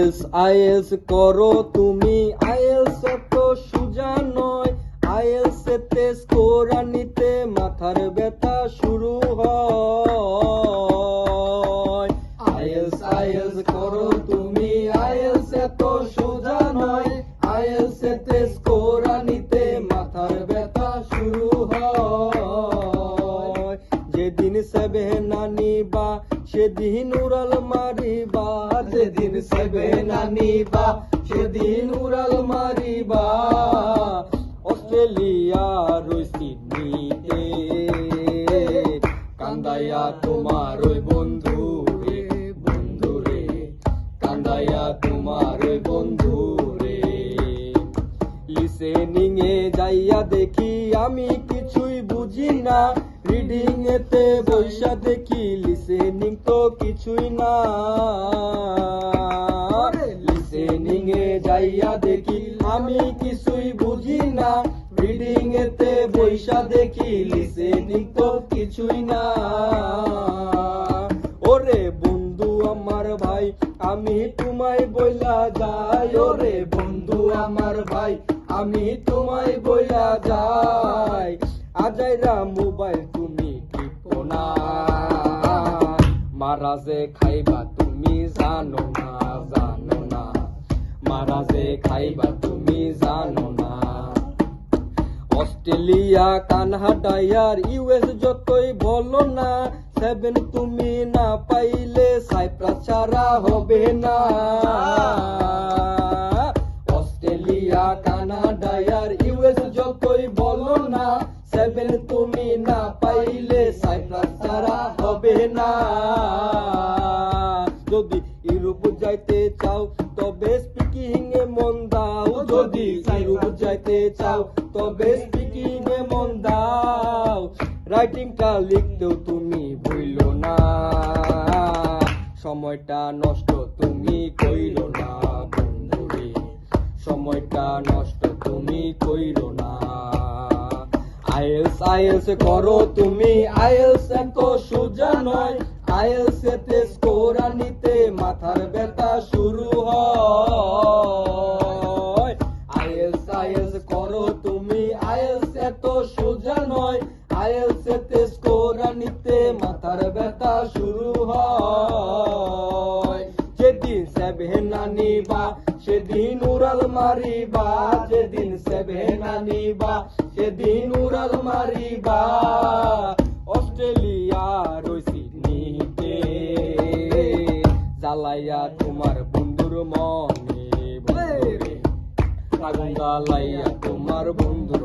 IELTS করো তুমি, IELTS এত সোজা নয়, আইএলস এতে স্কোর আনিতে মাথার ব্যথা শুরু হয়। আইএলস করো তুমি, আইএলস এত সোজা নয়, আইএলস এতে স্কোর আনিতে মাথার ব্যথা শুরু হয়। যেদিন সেভেন আনিবা সেদিন উড়াল মারিবা, যেদিন সেভেন আনিবা সেদিন উড়াল মারিবা। অস্ট্রেলিয়ার ওই সিডনিতে কান্দাইয়া তোমার ওই বন্ধু রে, বন্ধু রে, কান্দাইয়া তোমার ওই বন্ধু রে। লিসেনিং এ যাইয়া দেখি আমি কিছুই বুঝি না, রিডিং এতে বইসা দেখি লিসেনিং তো কিছুই না। লিসেনিং এ যাইয়া দেখি আমি কিছুই বুঝি না, রিডিং এতে বইসা দেখি লিসেনিং তো কিছুই না। ওরে বন্ধু আমার ভাই আমি তোমায় বইলা যাই, ওরে বন্ধু আমার ভাই আমি তোমায় বইলা যাই। আজাইরা মোবাইল তুমি টিপো না, মারা যে খাইবা তুমি জানো না, জানো না, মারা যে খাইবা তুমি জানো না। অস্ট্রেলিয়া কানাডায়ার ইউএস যতই বলো না, সেভেন তুমি না পাইলে সাইপ্রাস ছাড়া হবে না। অস্ট্রেলিয়া কানাডায়ার ইউএস যতই বলো না, সেভেন তুমি না পাইলে সাইপ্রাস ছাড়া হবে না। যদি ইউরোপ যাইতে চাও তবে স্পিকিং এ মন দাও, যদি ইউরোপ যাইতে চাও তবে স্পিকিং এ মন দাও। রাইটিংটা লিখতেও তুমি ভুইলো না, সময়টা নষ্ট তুমি কইরো না বন্ধুরে, সময়টা নষ্ট তুমি কইরো না। আইএলস করো তুমি, আইএলস এত সোজা নয়, আইএলস এতে স্কোর আনিতে মাথার ব্যথা শুরু হয়। আইএলস করো তুমি, আইএলস এত সোজা নয়, আইএলস এতে স্কোর আনিতে মাথার ব্যথা শুরু হয়। যেদিন সেভেন আনিবা সেদিন উড়াল মারিবা, যেদিন সেভেন আনিবা সেদিন উড়াল মারিবা। অস্ট্রেলিয়ার ওই সিডনিতে জ্বালাইয়া তোমার বন্ধুর মনে, বন্ধুরে আগুন জ্বালাইয়া তোমার বন্ধু